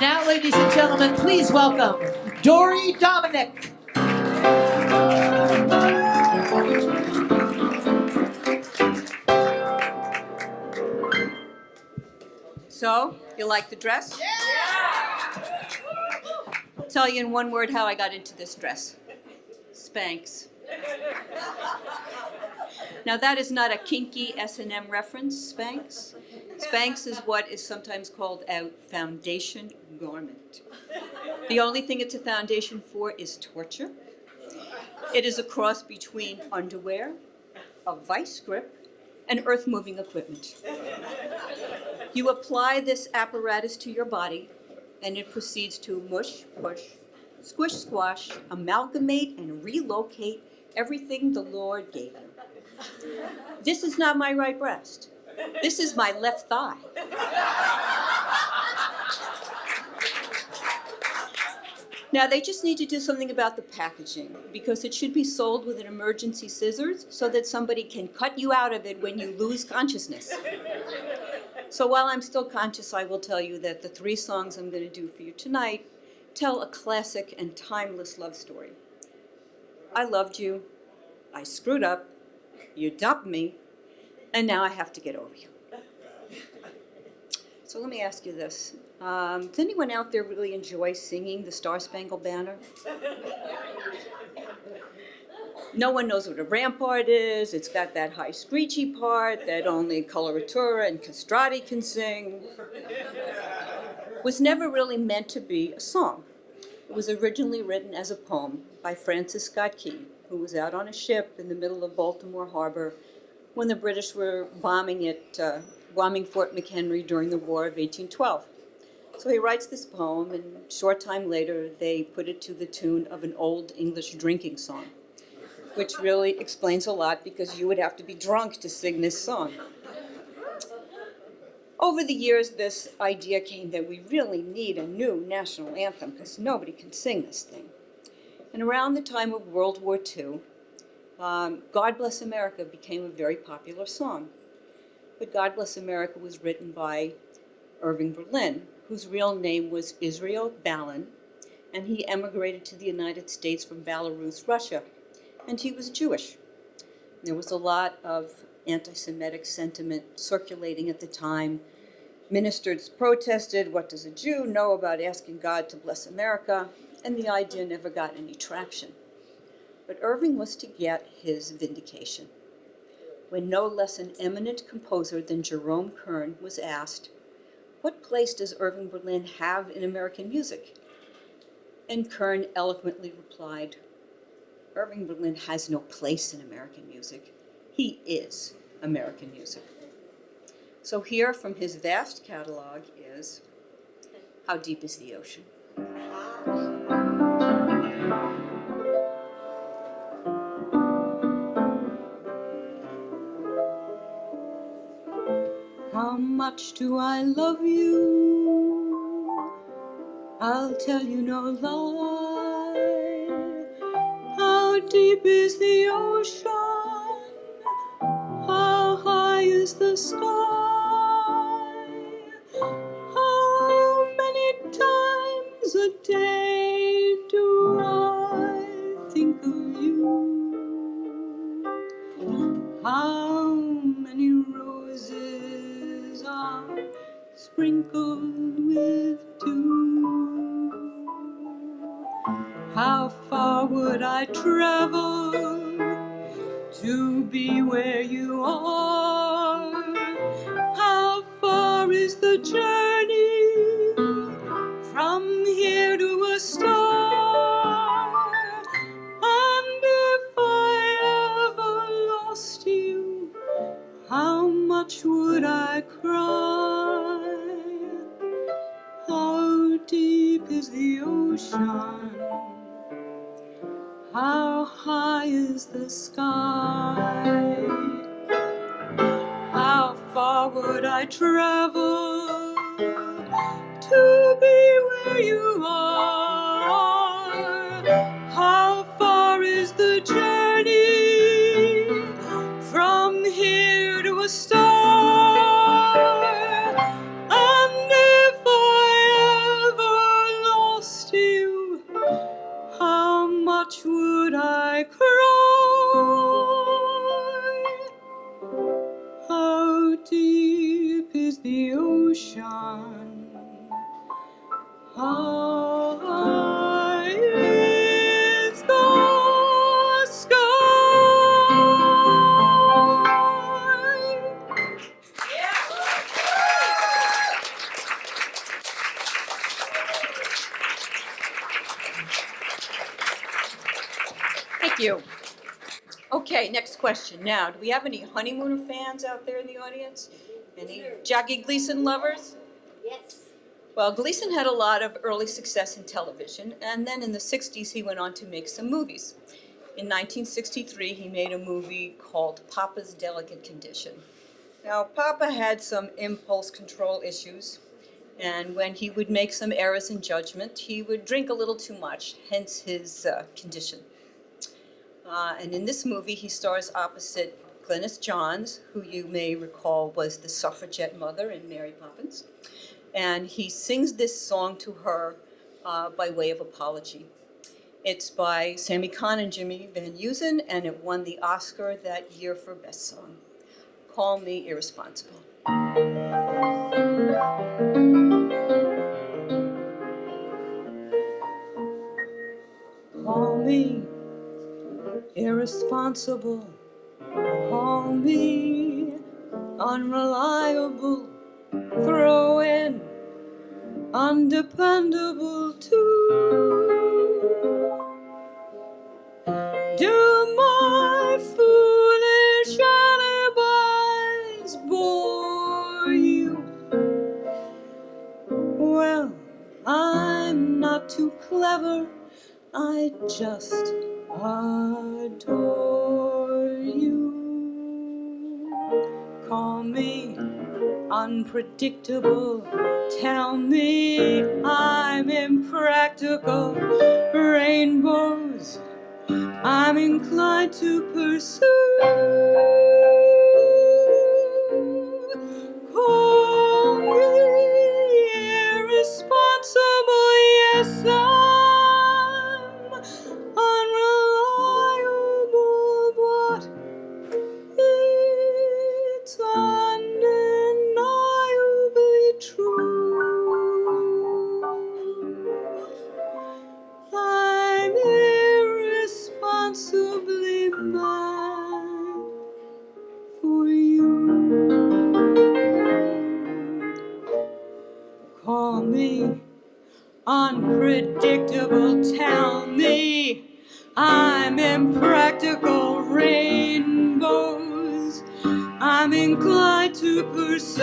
Now, ladies and gentlemen, please welcome Dorrie Dominique. So, you like the dress? Yeah! I'll tell you in one word how I got into this dress. Spanx. Now that is not a kinky S&M reference, Spanx. Spanx is what is sometimes called a foundation garment. The only thing it's a foundation for is torture. It is a cross between underwear, a vice grip, and earth-moving equipment. You apply this apparatus to your body, and it proceeds to mush, push, squish, squash, amalgamate, and relocate everything the Lord gave you. This is not my right breast. This is my left thigh. Now, they just need to do something about the packaging, because it should be sold with an emergency scissors so that somebody can cut you out of it when you lose consciousness. So while I'm still conscious, I will tell you that the 3 songs I'm going to do for you tonight tell a classic and timeless love story. I loved you, I screwed up, you dumped me, and now I have to get over you. So let me ask you this. Does anyone out there really enjoy singing the Star-Spangled Banner? No one knows what a rampart is. It's got that high screechy part that only coloratura and castrati can sing. It was never really meant to be a song. It was originally written as a poem by Francis Scott Key, who was out on a ship in the middle of Baltimore Harbor when the British were bombing Fort McHenry during the War of 1812. So he writes this poem, and a short time later, they put it to the tune of an old English drinking song, which really explains a lot because you would have to be drunk to sing this song. Over the years, this idea came that we really need a new national anthem because nobody can sing this thing. And around the time of World War II, God Bless America became a very popular song. But God Bless America was written by Irving Berlin, whose real name was Israel Ballin, and he emigrated to the United States from Belarus, Russia, and he was Jewish. There was a lot of anti-Semitic sentiment circulating at the time. Ministers protested, what does a Jew know about asking God to bless America? And the idea never got any traction. But Irving was to get his vindication when no less an eminent composer than Jerome Kern was asked, what place does Irving Berlin have in American music? And Kern eloquently replied, Irving Berlin has no place in American music. He is American music. So here from his vast catalog is How Deep is the Ocean? How much do I love you? I'll tell you no lie. How deep is the ocean? How high is the sky? How many times a day do I think of you? How many roses are sprinkled with dew? How far would I travel to be where you are? How far is the journey from here to a star? And if I ever lost you, how much would I cry? How deep is the ocean? How high is the sky? How far would I travel to be where you are? How far is the journey from here to a star? And if I ever High is the sky. Thank you. Okay, next question. Now, do we have any Honeymooner fans out there in the audience? Any Jackie Gleason lovers? Yes. Well, Gleason had a lot of early success in television, and then in the 60s he went on to make some movies. In 1963, he made a movie called Papa's Delicate Condition. Now, Papa had some impulse control issues, and when he would make some errors in judgment, he would drink a little too much, hence his condition. And in this movie, he stars opposite Glynis Johns, who you may recall was the suffragette mother in Mary Poppins. And he sings this song to her by way of apology. It's by Sammy Cahn and Jimmy Van Heusen, and it won the Oscar that year for Best Song. Call Me Irresponsible. Call me irresponsible. Call me unreliable. Throw in undependable too. Do my foolish alibis bore you? Well, I'm not too clever, I just adore you. Call me unpredictable, tell me I'm impractical. Rainbows I'm inclined to pursue. Call me irresponsible, yes, I'm unreliable, but it's undeniably true. I'm irresponsibly mad for you. Call me unpredictable, tell me I'm impractical. Rainbows I'm inclined to pursue.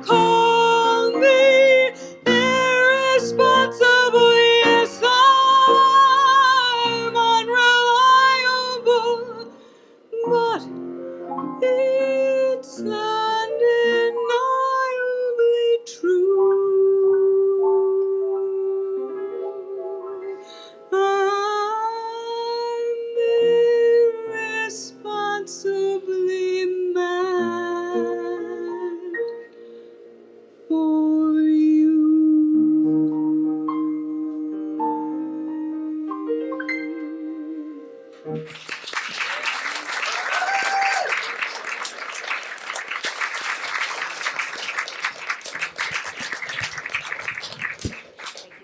Call me irresponsible, yes, I'm unreliable, but it's undeniably true. I'm irresponsibly mad for you.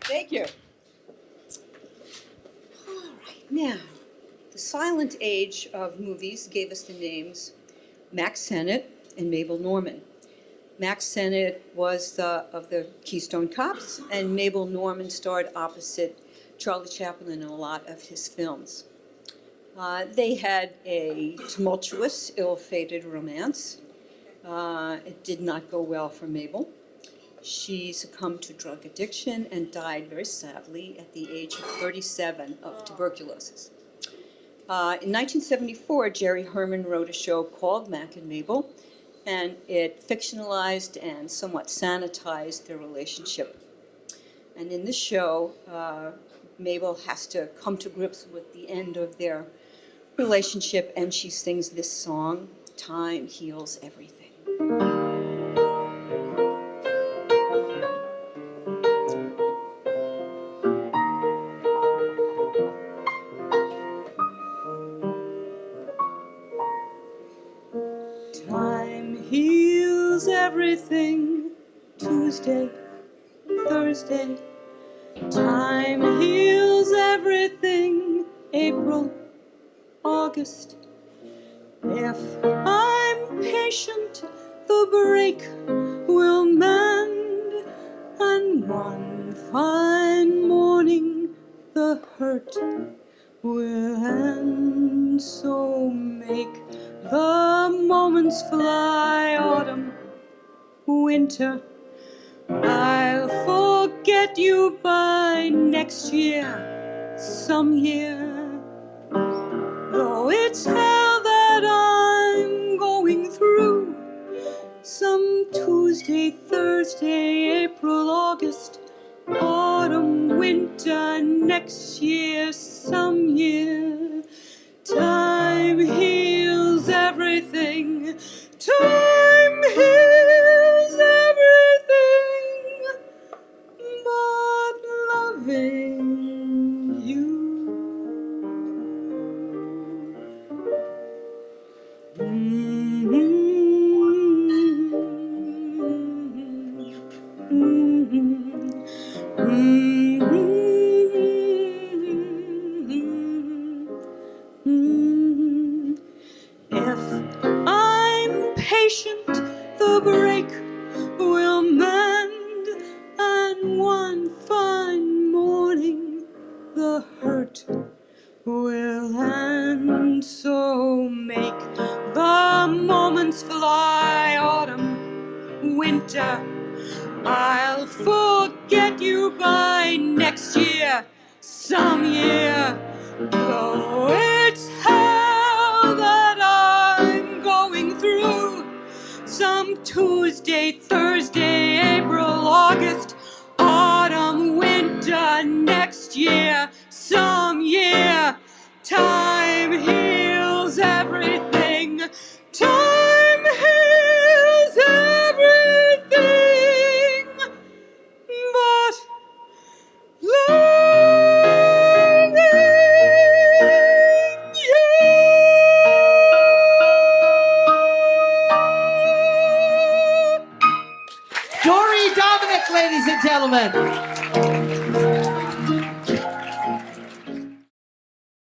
Thank you. All right, now, the silent age of movies gave us the names Max Sennett and Mabel Normand. Max Sennett was of the Keystone Cops, and Mabel Normand starred opposite Charlie Chaplin in a lot of his films. They had a tumultuous, ill-fated romance. It did not go well for Mabel. She succumbed to drug addiction and died very sadly at the age of 37 of tuberculosis. In 1974, Jerry Herman wrote a show called Mac and Mabel, and it fictionalized and somewhat sanitized their relationship. And in the show, Mabel has to come to grips with the end of their relationship, and she sings this song, Time Heals Everything. Time heals everything, Tuesday, Thursday. Time heals everything. April, August. If I'm patient, the break will mend, and one fine morning the hurt will end. So make the moments fly. Autumn, winter, I'll forget you by next year, some year. Though it's hell that I'm going through, some Tuesday, Thursday, April, August, autumn, winter, next year, some year. Time heals everything. Time heals everything but loving you. If I'm patient, the break will mend, and one fine morning the hurt will end. So make the moments fly. Autumn, winter, I'll forget you by next year, some year. Though it's hell that I'm going through, some Tuesday, Thursday, April, August, autumn, winter, next year, some year. Time heals everything. Time heals everything but loving you. Dorrie Dominique, ladies and gentlemen.